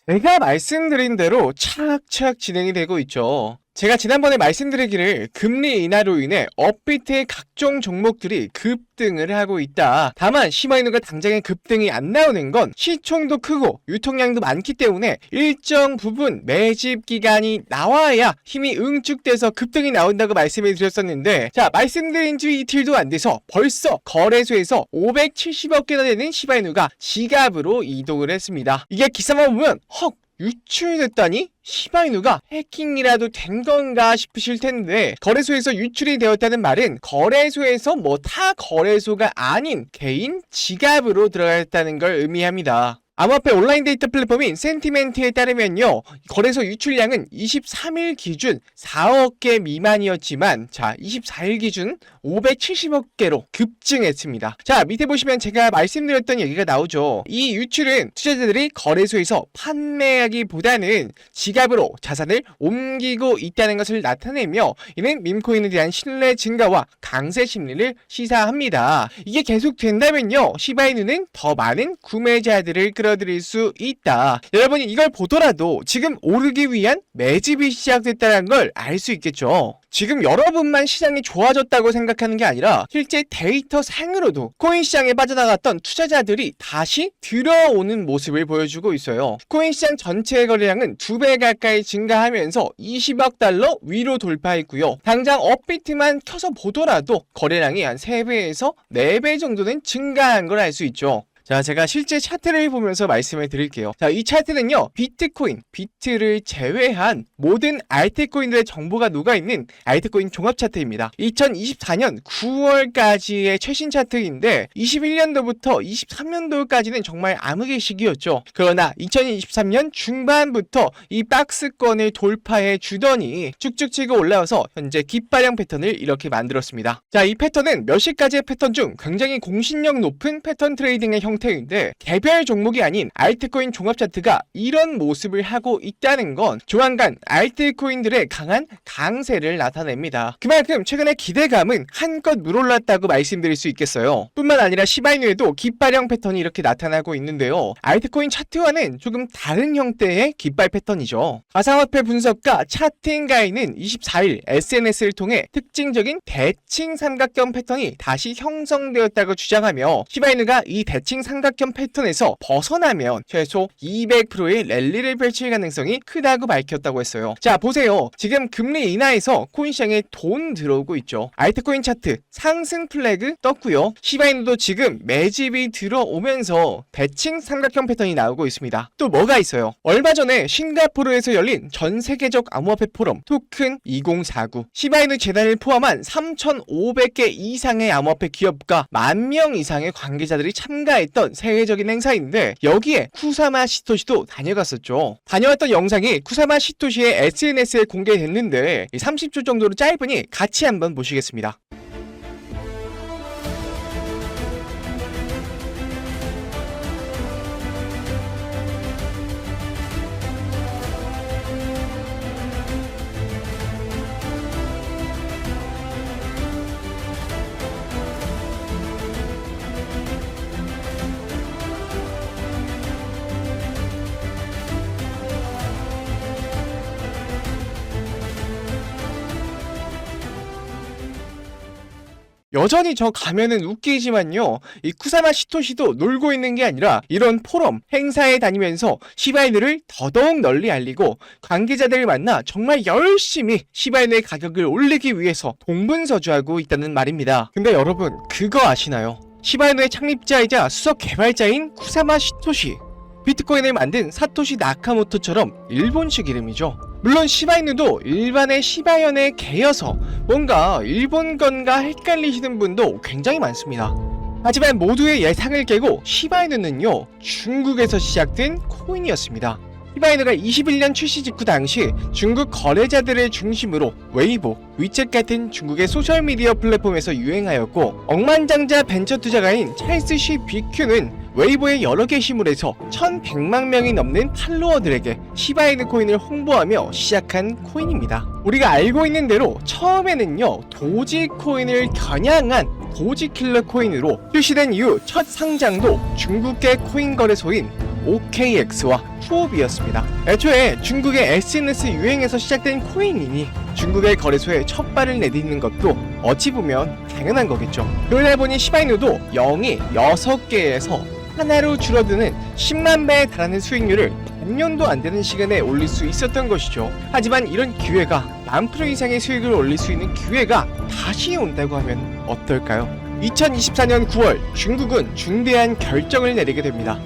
제가 말씀드린 대로 차근차근 진행이 되고 있죠. 제가 지난번에 말씀드리기를 금리 인하로 인해 업비트의 각종 종목들이 급등을 하고 있다. 다만 시바이누가 당장에 급등이 안 나오는 건 시총도 크고 유통량도 많기 때문에 일정 부분 매집 기간이 나와야 힘이 응축돼서 급등이 나온다고 말씀을 드렸었는데, 자, 말씀드린 지 이틀도 안 돼서 벌써 거래소에서 570억 개나 되는 시바이누가 지갑으로 이동을 했습니다. 이게 기사만 보면 헉, 유출됐다니? 시바이누가 해킹이라도 된 건가 싶으실 텐데, 거래소에서 유출이 되었다는 말은 거래소에서 타 거래소가 아닌 개인 지갑으로 들어갔다는 걸 의미합니다. 암호화폐 온라인 데이터 플랫폼인 센티멘트에 따르면요, 거래소 유출량은 23일 기준 4억 개 미만이었지만, 자, 24일 기준 570억 개로 급증했습니다. 자, 밑에 보시면 제가 말씀드렸던 얘기가 나오죠. 이 유출은 투자자들이 거래소에서 판매하기보다는 지갑으로 자산을 옮기고 있다는 것을 나타내며, 이는 밈코인에 대한 신뢰 증가와 강세 심리를 시사합니다. 이게 계속된다면요, 시바이누는 더 많은 구매자들을 끌어들일 수 있다. 여러분이 이걸 보더라도 지금 오르기 위한 매집이 시작됐다는 걸 알 수 있겠죠. 지금 여러분만 시장이 좋아졌다고 생각하는 게 아니라 실제 데이터 상으로도 코인 시장에 빠져나갔던 투자자들이 다시 들어오는 모습을 보여주고 있어요. 코인 시장 전체 거래량은 2배 가까이 증가하면서 20억 달러 위로 돌파했고요. 당장 업비트만 켜서 보더라도 거래량이 한 3배에서 4배 정도는 증가한 걸 알 수 있죠. 자, 제가 실제 차트를 보면서 말씀을 드릴게요. 자, 이 차트는요, 비트코인, 비트를 제외한 모든 알트코인들의 정보가 녹아있는 알트코인 종합 차트입니다. 2024년 9월까지의 최신 차트인데 21년도부터 23년도까지는 정말 암흑의 시기였죠. 그러나 2023년 중반부터 이 박스권을 돌파해 주더니 쭉쭉 치고 올라와서 현재 깃발형 패턴을 이렇게 만들었습니다. 자, 이 패턴은 몇십 가지의 패턴 중 굉장히 공신력 높은 패턴 트레이딩의 형태인데, 개별 종목이 아닌 알트코인 종합 차트가 이런 모습을 하고 있다는 건 조만간 알트코인들의 강한 강세를 나타냅니다. 그만큼 최근에 기대감은 한껏 물올랐다고 말씀드릴 수 있겠어요. 뿐만 아니라 시바이누에도 깃발형 패턴이 이렇게 나타나고 있는데요, 알트코인 차트와는 조금 다른 형태의 깃발 패턴이죠. 가상화폐 분석가 차팅가이는 24일 SNS를 통해 특징적인 대칭 삼각형 패턴이 다시 형성되었다고 주장하며, 시바이누가 이 대칭 삼각형 패턴에서 벗어나면 최소 200%의 랠리를 펼칠 가능성이 크다고 밝혔다고 했어요. 자, 보세요. 지금 금리 인하에서 코인 시장에 돈 들어오고 있죠. 알트코인 차트 상승 플래그 떴고요. 시바이누도 지금 매집이 들어오면서 대칭 삼각형 패턴이 나오고 있습니다. 또 뭐가 있어요? 얼마 전에 싱가포르에서 열린 전 세계적 암호화폐 포럼 토큰 2049, 시바이누 재단을 포함한 3,500개 이상의 암호화폐 기업과 10,000명 이상의 관계자들이 참가했던 세계적인 행사인데, 여기에 쿠사마 시토시도 다녀갔었죠. 다녀왔던 영상이 쿠사마 시토시의 SNS에 공개됐는데 30초 정도로 짧으니 같이 한번 보시겠습니다. 여전히 저 가면은 웃기지만요, 이 쿠사마 시토시도 놀고 있는 게 아니라 이런 포럼, 행사에 다니면서 시바이누를 더더욱 널리 알리고 관계자들을 만나 정말 열심히 시바이누의 가격을 올리기 위해서 동분서주하고 있다는 말입니다. 근데 여러분, 그거 아시나요? 시바이누의 창립자이자 수석 개발자인 쿠사마 시토시, 비트코인을 만든 사토시 나카모토처럼 일본식 이름이죠. 물론 시바이누도 일반의 시바연의 개여서 뭔가 일본 건가 헷갈리시는 분도 굉장히 많습니다. 하지만 모두의 예상을 깨고 시바이누는요, 중국에서 시작된 코인이었습니다. 시바이누가 21년 출시 직후 당시 중국 거래자들을 중심으로 웨이보, 위챗 같은 중국의 소셜미디어 플랫폼에서 유행하였고, 억만장자 벤처 투자가인 찰스 시 비큐는 웨이보의 여러 게시물에서 1,100만 명이 넘는 팔로워들에게 시바이누 코인을 홍보하며 시작한 코인입니다. 우리가 알고 있는 대로 처음에는요, 도지 코인을 겨냥한 도지킬러 코인으로 출시된 이후 첫 상장도 중국계 코인 거래소인 OKX와 후오비였습니다. 애초에 중국의 SNS 유행에서 시작된 코인이니 중국의 거래소에 첫 발을 내딛는 것도 어찌 보면 당연한 거겠죠. 그러다 보니 시바이누도 0이 6개에서 하나로 줄어드는 10만 배에 달하는 수익률을 반년도 안 되는 시간에 올릴 수 있었던 것이죠. 하지만 이런 기회가 10,000% 이상의 수익을 올릴 수 있는 기회가 다시 온다고 하면 어떨까요? 2024년 9월 중국은 중대한 결정을 내리게 됩니다.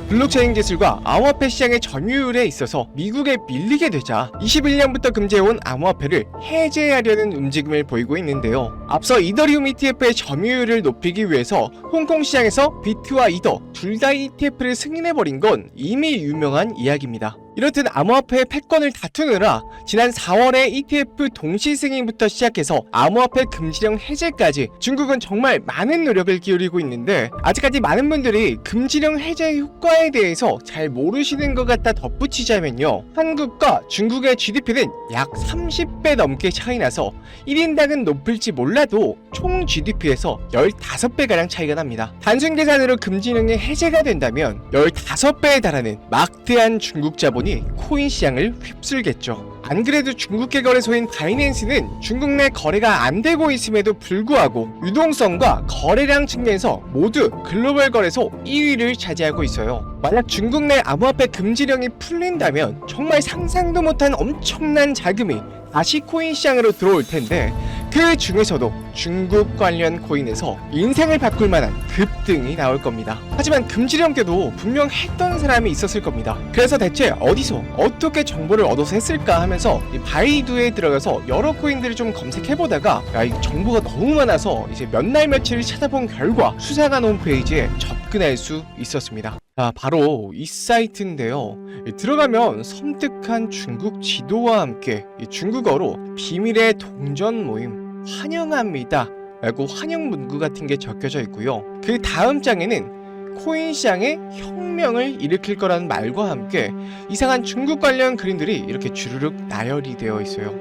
블록체인 기술과 암호화폐 시장의 점유율에 있어서 미국에 밀리게 되자 21년부터 금지해온 암호화폐를 해제하려는 움직임을 보이고 있는데요. 앞서 이더리움 ETF의 점유율을 높이기 위해서 홍콩 시장에서 비트와 이더 둘 다 ETF를 승인해버린 건 이미 유명한 이야기입니다. 이렇듯 암호화폐의 패권을 다투느라 지난 4월에 ETF 동시 승인부터 시작해서 암호화폐 금지령 해제까지 중국은 정말 많은 노력을 기울이고 있는데 아직까지 많은 분들이 금지령 해제 효과에 대해서 잘 모르시는 것 같다 덧붙이자면요. 한국과 중국의 GDP는 약 30배 넘게 차이 나서 1인당은 높을지 몰라도 총 GDP에서 15배가량 차이가 납니다. 단순 계산으로 금지령이 해제가 된다면 15배에 달하는 막대한 중국 자본이 코인 시장을 휩쓸겠죠. 안 그래도 중국계 거래소인 바이낸스는 중국 내 거래가 안 되고 있음에도 불구하고 유동성과 거래량 측면에서 모두 글로벌 거래소 2위를 차지하고 있어요. 만약 중국 내 암호화폐 금지령이 풀린다면 정말 상상도 못한 엄청난 자금이 다시 코인 시장으로 들어올 텐데 그 중에서도 중국 관련 코인에서 인생을 바꿀 만한 급등이 나올 겁니다. 하지만 금지령께도 분명 했던 사람이 있었을 겁니다. 그래서 대체 어디서 어떻게 정보를 얻어서 했을까 하면서 이 바이두에 들어가서 여러 코인들을 좀 검색해보다가 이 정보가 너무 많아서 이제 몇 날 며칠을 찾아본 결과 수상한 홈페이지에 접근할 수 있었습니다. 바로 이 사이트인데요. 들어가면 섬뜩한 중국 지도와 함께 중국어로 비밀의 동전 모임 환영합니다 라고 환영 문구 같은 게 적혀져 있고요. 그 다음 장에는 코인 시장에 혁명을 일으킬 거라는 말과 함께 이상한 중국 관련 그림들이 이렇게 주르륵 나열이 되어 있어요.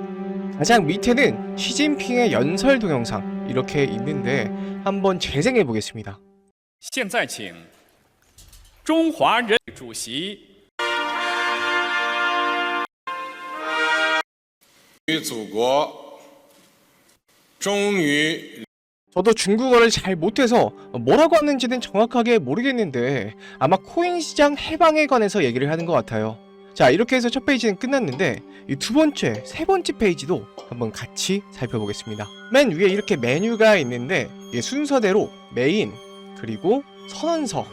가장 밑에는 시진핑의 연설 동영상 이렇게 있는데 한번 재생해 보겠습니다. 现在请中华人民主席与祖国终于 저도 중국어를 잘 못해서 뭐라고 하는지는 정확하게 모르겠는데 아마 코인 시장 해방에 관해서 얘기를 하는 것 같아요. 자, 이렇게 해서 첫 페이지는 끝났는데 이 두 번째, 세 번째 페이지도 한번 같이 살펴보겠습니다. 맨 위에 이렇게 메뉴가 있는데 이게 순서대로 메인, 그리고 선언서,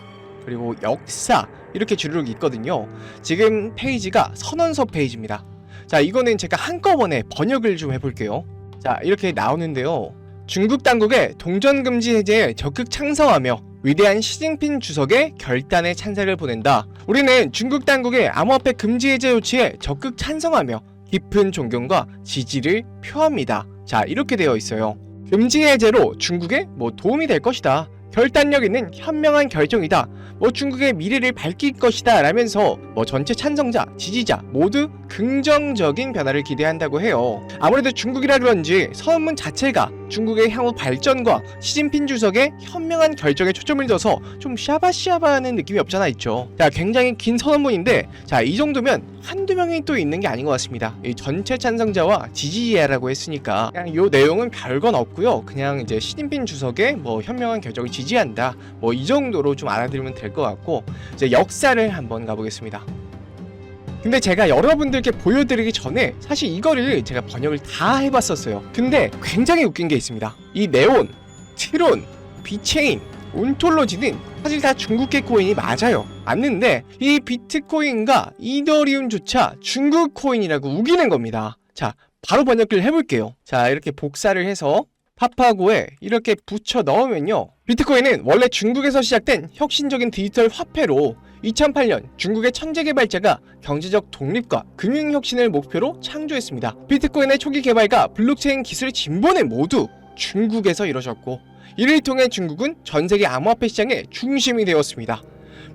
그리고 역사 이렇게 주르륵 있거든요. 지금 페이지가 선언서 페이지입니다. 자, 이거는 제가 한꺼번에 번역을 좀 해볼게요. 자, 이렇게 나오는데요. 중국 당국의 동전 금지 해제에 적극 찬성하며 위대한 시진핑 주석의 결단에 찬사를 보낸다. 우리는 중국 당국의 암호화폐 금지 해제 조치에 적극 찬성하며 깊은 존경과 지지를 표합니다. 자, 이렇게 되어 있어요. 금지 해제로 중국에 도움이 될 것이다. 결단력 있는 현명한 결정이다. 중국의 미래를 밝힐 것이다 라면서 전체 찬성자, 지지자 모두 긍정적인 변화를 기대한다고 해요. 아무래도 중국이라 그런지 선언문 자체가 중국의 향후 발전과 시진핑 주석의 현명한 결정에 초점을 둬서 좀 샤바샤바하는 느낌이 없잖아 있죠. 자, 굉장히 긴 선언문인데 자, 이 정도면 한두 명이 또 있는 게 아닌 것 같습니다. 이 전체 찬성자와 지지자라고 했으니까 그냥 요 내용은 별건 없고요. 그냥 이제 시진핑 주석의 현명한 결정을 지지한다. 이 정도로 좀 알아들으면 될 것 같고 이제 역사를 한번 가보겠습니다. 근데 제가 여러분들께 보여드리기 전에 사실 이거를 제가 번역을 다 해봤었어요. 근데 굉장히 웃긴 게 있습니다. 이 네온, 트론, 비체인, 온톨로지는 사실 다 중국계 코인이 맞아요. 맞는데 이 비트코인과 이더리움조차 중국 코인이라고 우기는 겁니다. 자, 바로 번역을 해볼게요. 자, 이렇게 복사를 해서 파파고에 이렇게 붙여 넣으면요. 비트코인은 원래 중국에서 시작된 혁신적인 디지털 화폐로 2008년 중국의 천재 개발자가 경제적 독립과 금융 혁신을 목표로 창조했습니다. 비트코인의 초기 개발과 블록체인 기술의 진보는 모두 중국에서 이루어졌고 이를 통해 중국은 전 세계 암호화폐 시장의 중심이 되었습니다.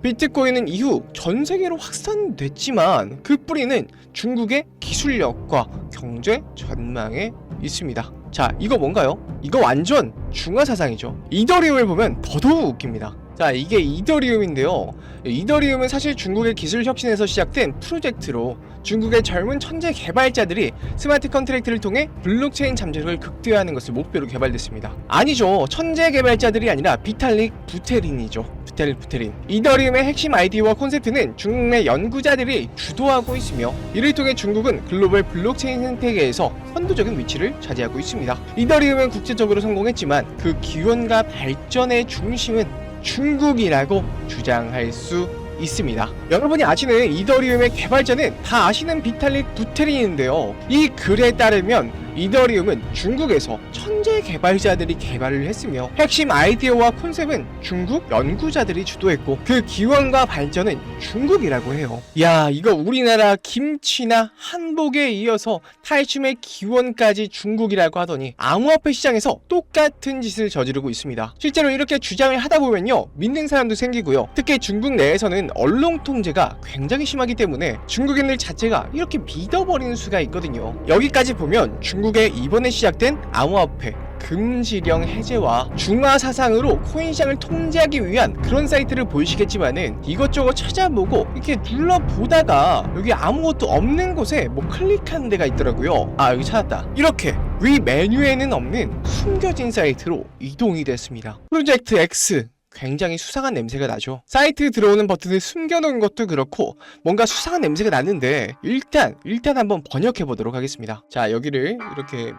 비트코인은 이후 전 세계로 확산됐지만 그 뿌리는 중국의 기술력과 경제 전망에 있습니다. 자, 이거 뭔가요? 이거 완전 중화사상이죠. 이더리움을 보면 더더욱 웃깁니다. 자, 이게 이더리움인데요. 이더리움은 사실 중국의 기술 혁신에서 시작된 프로젝트로 중국의 젊은 천재 개발자들이 스마트 컨트랙트를 통해 블록체인 잠재력을 극대화하는 것을 목표로 개발됐습니다. 아니죠. 천재 개발자들이 아니라 비탈릭 부테린이죠. 부테린. 이더리움의 핵심 아이디어와 콘셉트는 중국 내 연구자들이 주도하고 있으며 이를 통해 중국은 글로벌 블록체인 생태계에서 선도적인 위치를 차지하고 있습니다. 이더리움은 국제적으로 성공했지만 그 기원과 발전의 중심은 중국이라고 주장할 수 있습니다. 여러분이 아시는 이더리움의 개발자는 다 아시는 비탈릭 부테린인데요. 이 글에 따르면 이더리움은 중국에서 천재 개발자들이 개발을 했으며 핵심 아이디어와 콘셉트는 중국 연구자들이 주도했고 그 기원과 발전은 중국이라고 해요. 야, 이거 우리나라 김치나 한복에 이어서 탈춤의 기원까지 중국이라고 하더니 암호화폐 시장에서 똑같은 짓을 저지르고 있습니다. 실제로 이렇게 주장을 하다 보면요, 믿는 사람도 생기고요. 특히 중국 내에서는 언론 통제가 굉장히 심하기 때문에 중국인들 자체가 이렇게 믿어버리는 수가 있거든요. 여기까지 보면 중국의 이번에 시작된 암호화폐 금지령 해제와 중화 사상으로 코인 시장을 통제하기 위한 그런 사이트를 보이시겠지만은 이것저것 찾아보고 이렇게 눌러보다가 여기 아무것도 없는 곳에 뭐 클릭하는 데가 있더라고요. 아, 여기 찾았다. 이렇게 위 메뉴에는 없는 숨겨진 사이트로 이동이 됐습니다. 프로젝트 X, 굉장히 수상한 냄새가 나죠. 사이트 들어오는 버튼을 숨겨놓은 것도 그렇고 뭔가 수상한 냄새가 나는데 일단 한번 번역해 보도록 하겠습니다. 자, 여기를 이렇게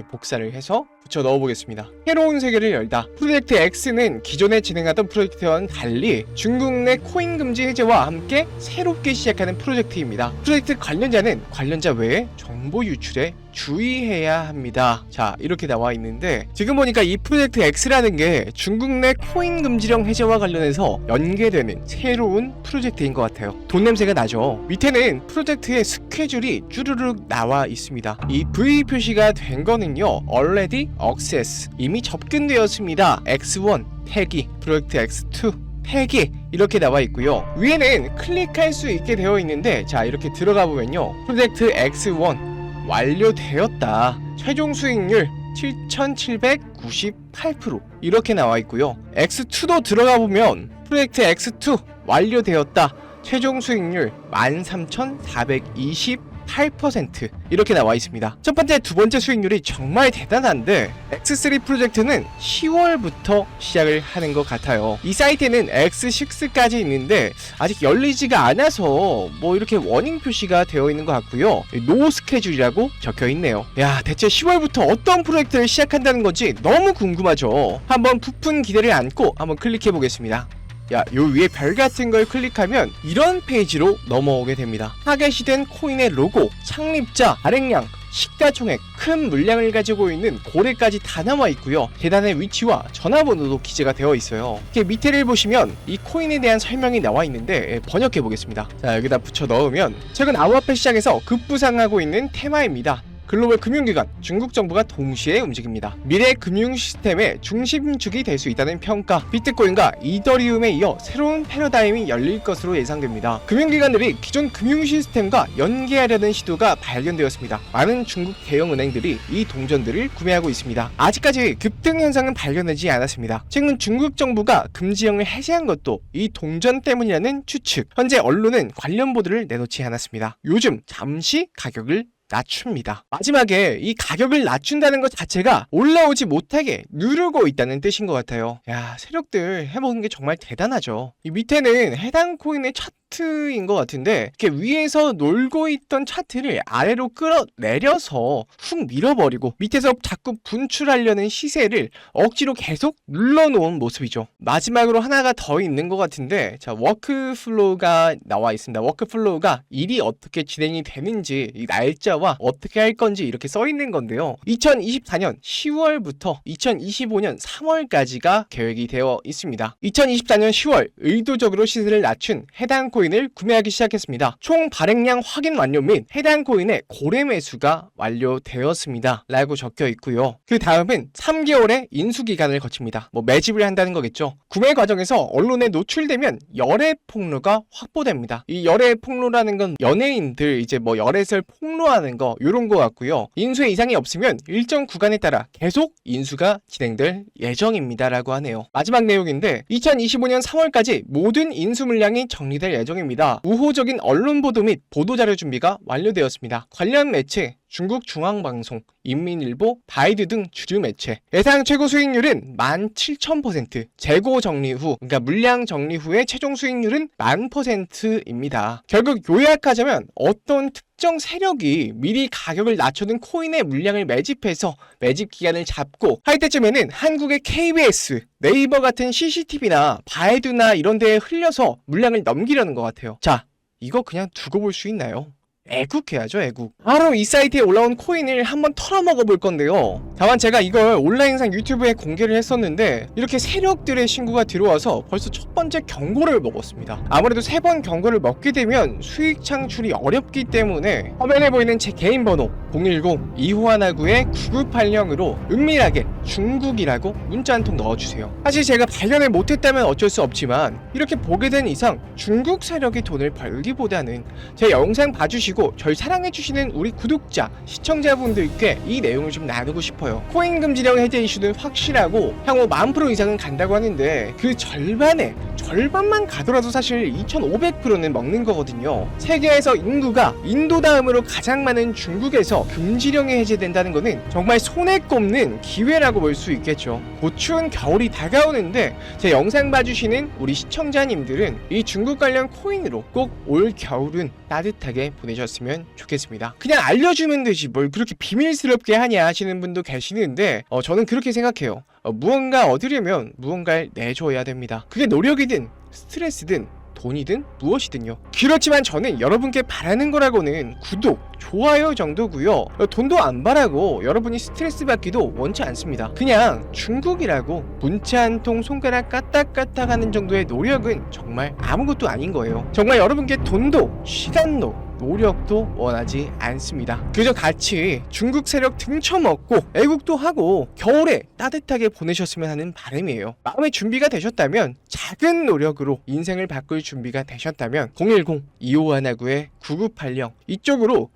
복사를 해서 붙여 넣어보겠습니다. 새로운 세계를 열다. 프로젝트 X는 기존에 진행하던 프로젝트와는 달리 중국 내 코인 금지 해제와 함께 새롭게 시작하는 프로젝트입니다. 프로젝트 관련자는 관련자 외에 정보 유출에 주의해야 합니다. 자, 이렇게 나와 있는데 지금 보니까 이 프로젝트 X라는 게 중국 내 코인 금지령 해제와 관련해서 연계되는 새로운 프로젝트인 것 같아요. 돈 냄새가 나죠. 밑에는 프로젝트의 스케줄이 쭈르륵 나와 있습니다. 이 V 표시가 된 거는요, already access, 이미 접근되었습니다. X1 폐기, 프로젝트 X2 폐기, 이렇게 나와 있고요. 위에는 클릭할 수 있게 되어 있는데, 자, 이렇게 들어가 보면요, 프로젝트 X1 완료되었다. 최종 수익률 7,798% 이렇게 나와 있고요. X2도 들어가 보면 프로젝트 X2 완료되었다. 최종 수익률 13,428% 이렇게 나와 있습니다. 첫 번째, 두 번째 수익률이 정말 대단한데 X3 프로젝트는 10월부터 시작을 하는 것 같아요. 이 사이트에는 X6까지 있는데 아직 열리지가 않아서 뭐 이렇게 워닝 표시가 되어 있는 것 같고요. 노 스케줄이라고 적혀 있네요. 야, 대체 10월부터 어떤 프로젝트를 시작한다는 건지 너무 궁금하죠. 한번 부푼 기대를 안고 한번 클릭해 보겠습니다. 야, 요 위에 별 같은 걸 클릭하면 이런 페이지로 넘어오게 됩니다. 타겟이된 코인의 로고, 창립자, 발행량, 시가총액, 큰 물량을 가지고 있는 고래까지 다 나와 있고요. 계단의 위치와 전화번호도 기재가 되어 있어요. 이렇게 밑에를 보시면 이 코인에 대한 설명이 나와 있는데 번역해 보겠습니다. 자, 여기다 붙여 넣으면 최근 암호화폐 시장에서 급부상하고 있는 테마입니다. 글로벌 금융기관, 중국 정부가 동시에 움직입니다. 미래 금융 시스템의 중심축이 될 수 있다는 평가, 비트코인과 이더리움에 이어 새로운 패러다임이 열릴 것으로 예상됩니다. 금융기관들이 기존 금융 시스템과 연계하려는 시도가 발견되었습니다. 많은 중국 대형은행들이 이 동전들을 구매하고 있습니다. 아직까지 급등 현상은 발견되지 않았습니다. 최근 중국 정부가 금지령을 해제한 것도 이 동전 때문이라는 추측. 현재 언론은 관련 보도를 내놓지 않았습니다. 요즘 잠시 가격을 낮춥니다. 마지막에 이 가격을 낮춘다는 것 자체가 올라오지 못하게 누르고 있다는 뜻인 것 같아요. 야, 세력들 해먹은 게 정말 대단하죠. 이 밑에는 해당 코인의 차트인 것 같은데 이렇게 위에서 놀고 있던 차트를 아래로 끌어내려서 훅 밀어버리고 밑에서 자꾸 분출하려는 시세를 억지로 계속 눌러놓은 모습이죠. 마지막으로 하나가 더 있는 것 같은데, 자, 워크플로우가 나와 있습니다. 워크플로우가 일이 어떻게 진행이 되는지, 이 날짜와 어떻게 할 건지 이렇게 써 있는 건데요. 2024년 10월부터 2025년 3월까지가 계획이 되어 있습니다. 2024년 10월 의도적으로 시세를 낮춘 해당 코인 코인을 구매하기 시작했습니다. 총 발행량 확인 완료 및 해당 코인의 고래 매수가 완료되었습니다. 라고 적혀 있고요. 그 다음은 3개월의 인수기간을 거칩니다. 매집을 한다는 거겠죠. 구매 과정에서 언론에 노출되면 열애 폭로가 확보됩니다. 이 열애 폭로라는 건 연예인들 이제 열애설 폭로하는 거 요런 거 같고요. 인수에 이상이 없으면 일정 구간에 따라 계속 인수가 진행될 예정입니다. 라고 하네요. 마지막 내용인데 2025년 3월까지 모든 인수 물량이 정리될 예정입니다. 우호적인 언론 보도 및 보도자료 준비가 완료되었습니다. 관련 매체 중국 중앙방송, 인민일보, 바이두 등 주류 매체. 예상 최고 수익률은 17,000%, 재고 정리 후, 그러니까 물량 정리 후의 최종 수익률은 10,000%입니다. 결국 요약하자면 어떤 특정 세력이 미리 가격을 낮춰둔 코인의 물량을 매집해서 매집 기간을 잡고 할 때쯤에는 한국의 KBS, 네이버 같은 CCTV나 바이두나 이런 데에 흘려서 물량을 넘기려는 것 같아요. 자, 이거 그냥 두고 볼 수 있나요? 애국해야죠, 애국. 바로 이 사이트에 올라온 코인을 한번 털어먹어 볼 건데요. 다만 제가 이걸 온라인상 유튜브에 공개를 했었는데 이렇게 세력들의 신고가 들어와서 벌써 첫 번째 경고를 먹었습니다. 아무래도 3번 경고를 먹게 되면 수익 창출이 어렵기 때문에 화면에 보이는 제 개인 번호 010-2519-9980으로 은밀하게 중국이라고 문자 한 통 넣어주세요. 사실 제가 발견을 못했다면 어쩔 수 없지만 이렇게 보게 된 이상 중국 세력이 돈을 벌기보다는 제 영상 봐주시고 절 사랑해주시는 우리 구독자, 시청자분들께 이 내용을 좀 나누고 싶어요. 코인 금지령 해제 이슈는 확실하고 향후 10,000% 이상은 간다고 하는데 그 절반만 가더라도 사실 2,500%는 먹는 거거든요. 세계에서 인구가 인도 다음으로 가장 많은 중국에서 금지령이 해제된다는 거는 정말 손에 꼽는 기회라고 볼 수 있겠죠. 곧 추운 겨울이 다가오는데 제 영상 봐주시는 우리 시청자님들은 이 중국 관련 코인으로 꼭 올 겨울은 따뜻하게 보내셨으면 좋겠습니다. 그냥 알려주면 되지 뭘 그렇게 비밀스럽게 하냐 하시는 분도 계시는데 저는 그렇게 생각해요. 무언가 얻으려면 무언가를 내줘야 됩니다. 그게 노력이든 스트레스든 돈이든 무엇이든요. 그렇지만 저는 여러분께 바라는 거라고는 구독, 좋아요 정도고요. 돈도 안 바라고 여러분이 스트레스 받기도 원치 않습니다. 그냥 중국이라고 문자 한 통 손가락 까딱까딱 하는 정도의 노력은 정말 아무것도 아닌 거예요. 정말 여러분께 돈도 시간도 노력도 원하지 않습니다. 그저 같이 중국 세력 등쳐먹고 애국도 하고 겨울에 따뜻하게 보내셨으면 하는 바람이에요. 마음의 준비가 되셨다면, 작은 노력으로 인생을 바꿀 준비가 되셨다면 010-2519-9980 이쪽으로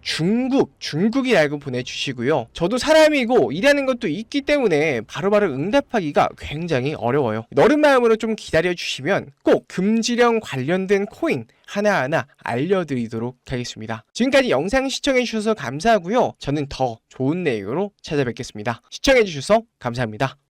중국이라고 보내주시고요. 저도 사람이고 일하는 것도 있기 때문에 바로바로 응답하기가 굉장히 어려워요. 너른 마음으로 좀 기다려주시면 꼭 금지령 관련된 코인 하나하나 알려드리도록 하겠습니다. 지금까지 영상 시청해주셔서 감사하고요. 저는 더 좋은 내용으로 찾아뵙겠습니다. 시청해주셔서 감사합니다.